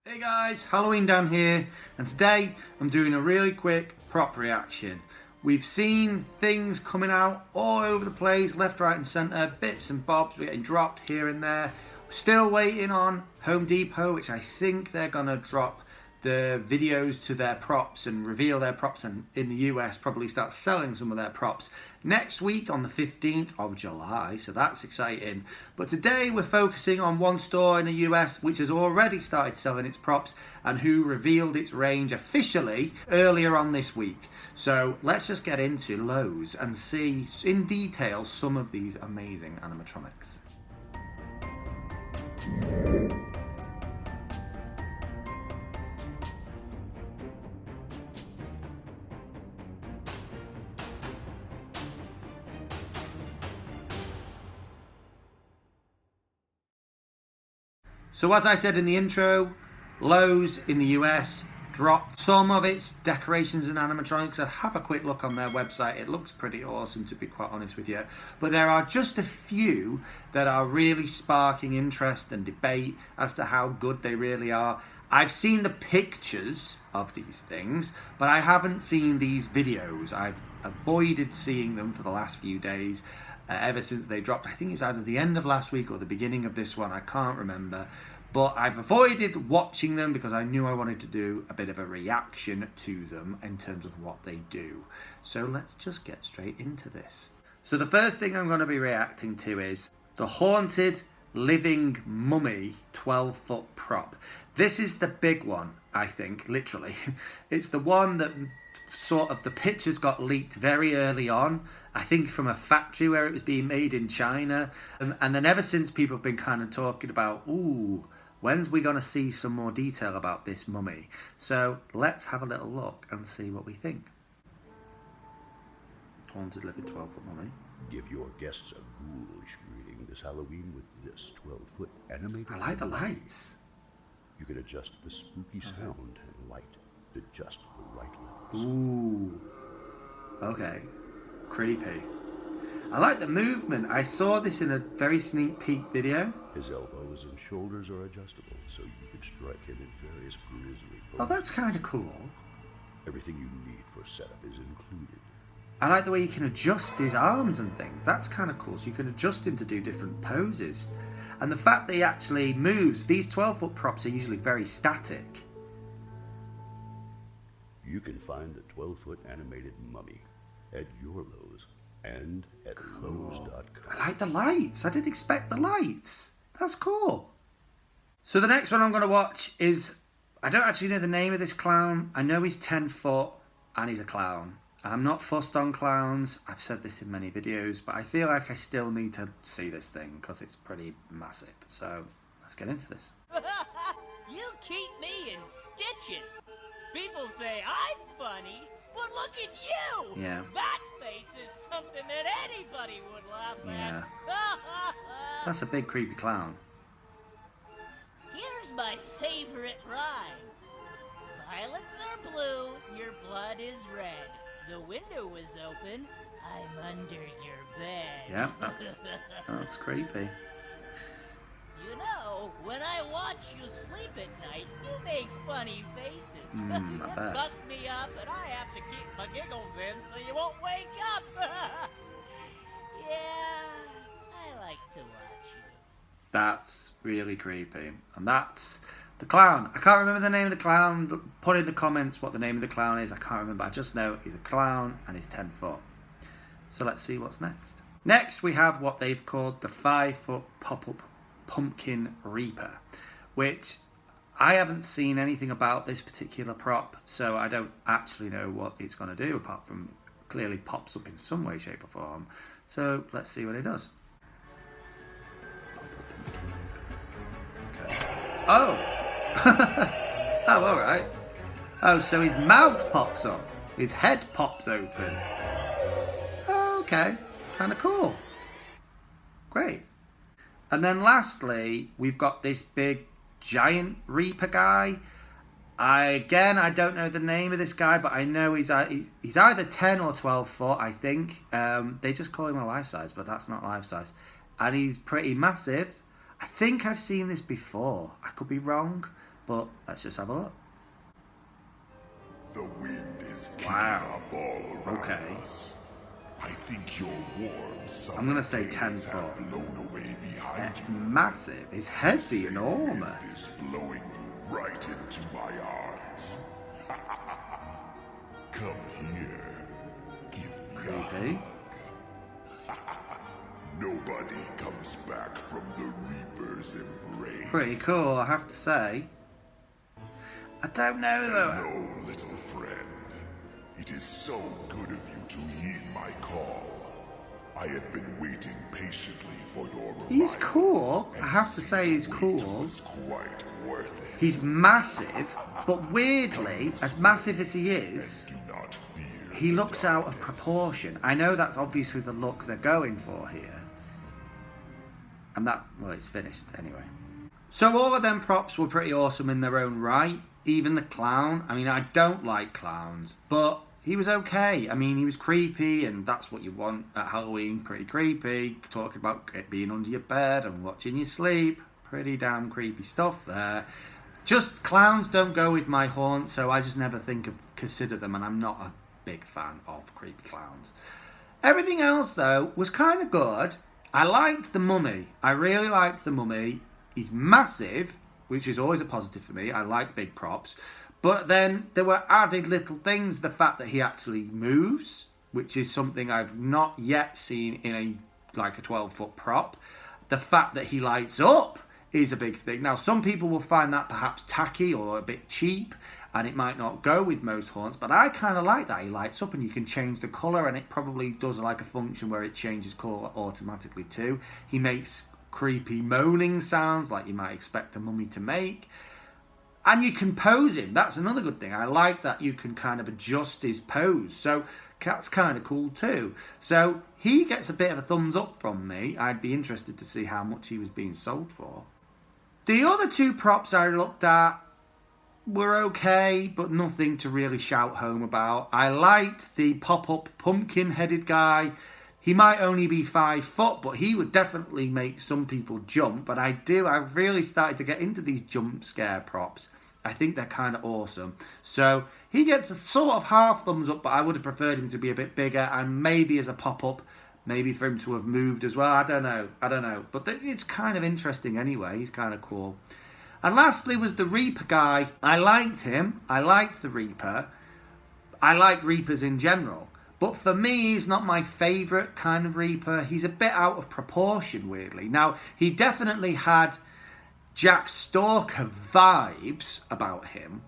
Hey guys, Halloween down here, and today I'm doing a really quick prop reaction. We've seen things coming out all over the place, left, right and centre, bits and bobs, we're getting dropped here and there. Still waiting on Home Depot, which I think they're going to drop the videos to their props and reveal their props, and in the US probably start selling some of their props next week on the 15th of July, so that's exciting. But today we're focusing on one store in the US which has already started selling its props and who revealed its range officially earlier on this week. So let's just get into Lowe's and see in detail some of these amazing animatronics. So as I said in the intro, Lowe's in the US dropped some of its decorations and animatronics. I'd have a quick look on their website. It looks pretty awesome, to be quite honest with you. But there are just a few that are really sparking interest and debate as to how good they really are. I've seen the pictures of these things, but I haven't seen these videos. I've avoided seeing them for the last few days. Ever since they dropped. I think it was either the end of last week or the beginning of this one, I can't remember, but I've avoided watching them because I knew I wanted to do a bit of a reaction to them in terms of what they do. So let's just get straight into this. So the first thing I'm going to be reacting to is the Haunted Living Mummy 12-foot prop. This is the big one, I think, literally. It's the one that sort of the pictures got leaked very early on, I think from a factory where it was being made in China, and then ever since people have been kind of talking about, ooh, when's we gonna see some more detail about this mummy? So let's have a little look and see what we think. Haunted Living 12-foot mummy. Give your guests a ghoulish greeting this Halloween with this 12-foot animated. I like the lights. You can adjust the spooky sound and light to just the right levels. Ooh. Okay. Creepy. I like the movement. I saw this in a very sneak peek video. His elbows and shoulders are adjustable, so you can strike him in various grisly poses. Oh, that's kind of cool. Everything you need for setup is included. I like the way you can adjust his arms and things. That's kind of cool. So you can adjust him to do different poses. And the fact that he actually moves, these 12-foot props are usually very static. You can find the 12-foot animated mummy at your Lowe's and at Lowe's.com. I like the lights. I didn't expect the lights. That's cool. So the next one I'm going to watch is, I don't actually know the name of this clown. I know he's 10 foot and he's a clown. I'm not fussed on clowns. I've said this in many videos, but I feel like I still need to see this thing because it's pretty massive. So let's get into this. You keep me in stitches. People say I'm funny, but look at you! Yeah. That face is something that anybody would laugh Yeah. at. That's a big creepy clown. Here's my favorite rhyme. Violets are blue, your blood is red. The window was open, I'm under your bed. Yeah, that's creepy. You know, when I watch you sleep at night, you make funny faces. I bet. Bust me up, and I have to keep my giggles in so you won't wake up. Yeah, I like to watch you. That's really creepy. And that's the clown. I can't remember the name of the clown. Put in the comments what the name of the clown is. I can't remember. I just know he's a clown and he's 10 foot. So let's see what's next. Next we have what they've called the 5-foot pop-up Pumpkin Reaper, which I haven't seen anything about this particular prop, so I don't actually know what it's going to do, apart from clearly pops up in some way, shape or form. So let's see what it does. Oh! Oh, alright. Oh, so his mouth pops up. His head pops open. Oh, okay. Kind of cool. Great. And then lastly, we've got this big giant Reaper guy. I don't know the name of this guy, but I know he's either 10 or 12 foot, I think. They just call him a life size, but that's not life size. And he's pretty massive. I think I've seen this before. I could be wrong. But let's just have a look. The wind is kicking Wow. up all around Okay. us. I think your warm summer I'm gonna say days 10 have foot. blown away behind you. Massive. His head's Say the wind enormous. is blowing you right into my arms. Come here. Give me a Creepy. hug. Nobody comes back from the Reaper's embrace. Pretty cool, I have to say. I don't know though. Hello, little friend. It is so good of you to heed my call. I have been waiting patiently for your arrival. He's cool. I have to say he's It cool. was quite worth it. He's massive, but weirdly, as massive as he is, Do not fear. he looks out of proportion. I know that's obviously the look they're going for here. And that, well, it's finished anyway. So all of them props were pretty awesome in their own right. Even the clown. I mean, I don't like clowns, but he was okay. I mean, he was creepy, and that's what you want at Halloween. Pretty creepy. Talking about it being under your bed and watching you sleep. Pretty damn creepy stuff there. Just clowns don't go with my haunt, so I just never consider them, and I'm not a big fan of creepy clowns. Everything else, though, was kind of good. I liked the mummy. I really liked the mummy. He's massive, which is always a positive for me. I like big props. But then there were added little things. The fact that he actually moves, which is something I've not yet seen in a 12-foot prop. The fact that he lights up is a big thing. Now, some people will find that perhaps tacky or a bit cheap, and it might not go with most haunts, but I kind of like that. He lights up and you can change the colour, and it probably does like a function where it changes colour automatically too. He makes creepy moaning sounds like you might expect a mummy to make. And you can pose him. That's another good thing. I like that you can kind of adjust his pose. So that's kind of cool too. So he gets a bit of a thumbs up from me. I'd be interested to see how much he was being sold for. The other two props I looked at were okay, but nothing to really shout home about. I liked the pop-up pumpkin-headed guy. He might only be 5 foot, but he would definitely make some people jump. But I've really started to get into these jump scare props. I think they're kind of awesome. So he gets a sort of half thumbs up, but I would have preferred him to be a bit bigger, and maybe as a pop-up, maybe for him to have moved as well. I don't know. But it's kind of interesting anyway. He's kind of cool. And lastly was the Reaper guy. I liked him. I liked the Reaper. I like Reapers in general. But for me, he's not my favourite kind of Reaper. He's a bit out of proportion, weirdly. Now, he definitely had Jack Stalker vibes about him.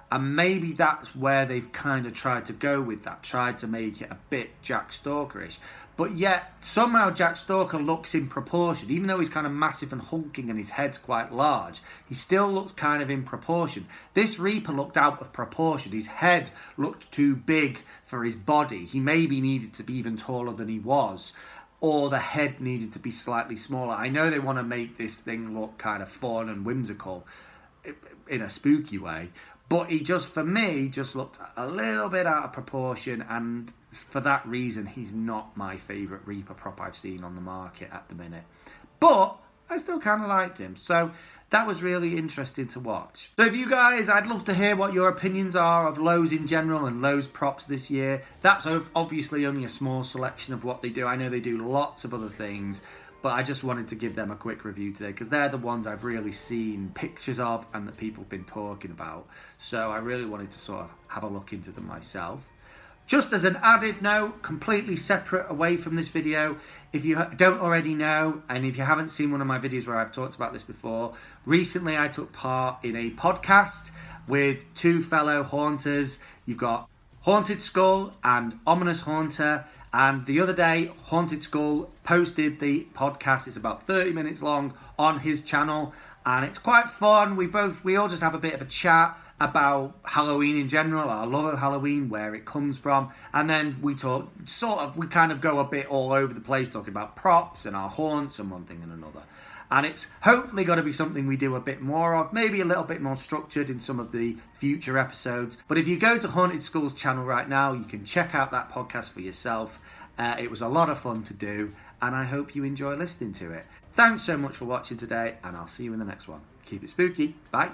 And maybe that's where they've kind of tried to go with that. Tried to make it a bit Jack Stalker-ish. But yet, somehow Jack Stalker looks in proportion. Even though he's kind of massive and hulking and his head's quite large, he still looks kind of in proportion. This Reaper looked out of proportion. His head looked too big for his body. He maybe needed to be even taller than he was. Or the head needed to be slightly smaller. I know they want to make this thing look kind of fun and whimsical in a spooky way. But he just, for me, just looked a little bit out of proportion, and for that reason, he's not my favourite Reaper prop I've seen on the market at the minute. But I still kind of liked him, so that was really interesting to watch. So if you guys, I'd love to hear what your opinions are of Lowe's in general and Lowe's props this year. That's obviously only a small selection of what they do. I know they do lots of other things, but I just wanted to give them a quick review today because they're the ones I've really seen pictures of and that people have been talking about. So I really wanted to sort of have a look into them myself. Just as an added note, completely separate away from this video, if you don't already know, and if you haven't seen one of my videos where I've talked about this before, recently I took part in a podcast with two fellow haunters. You've got Haunted Skull and Ominous Haunter. And the other day, Haunted Skull posted the podcast. It's about 30 minutes long on his channel. And it's quite fun. We all just have a bit of a chat about Halloween in general, our love of Halloween, where it comes from. And then we kind of go a bit all over the place talking about props and our haunts and one thing and another. And it's hopefully going to be something we do a bit more of, maybe a little bit more structured in some of the future episodes. But if you go to Haunted Skull's channel right now, you can check out that podcast for yourself. It was a lot of fun to do, and I hope you enjoy listening to it. Thanks so much for watching today, and I'll see you in the next one. Keep it spooky. Bye.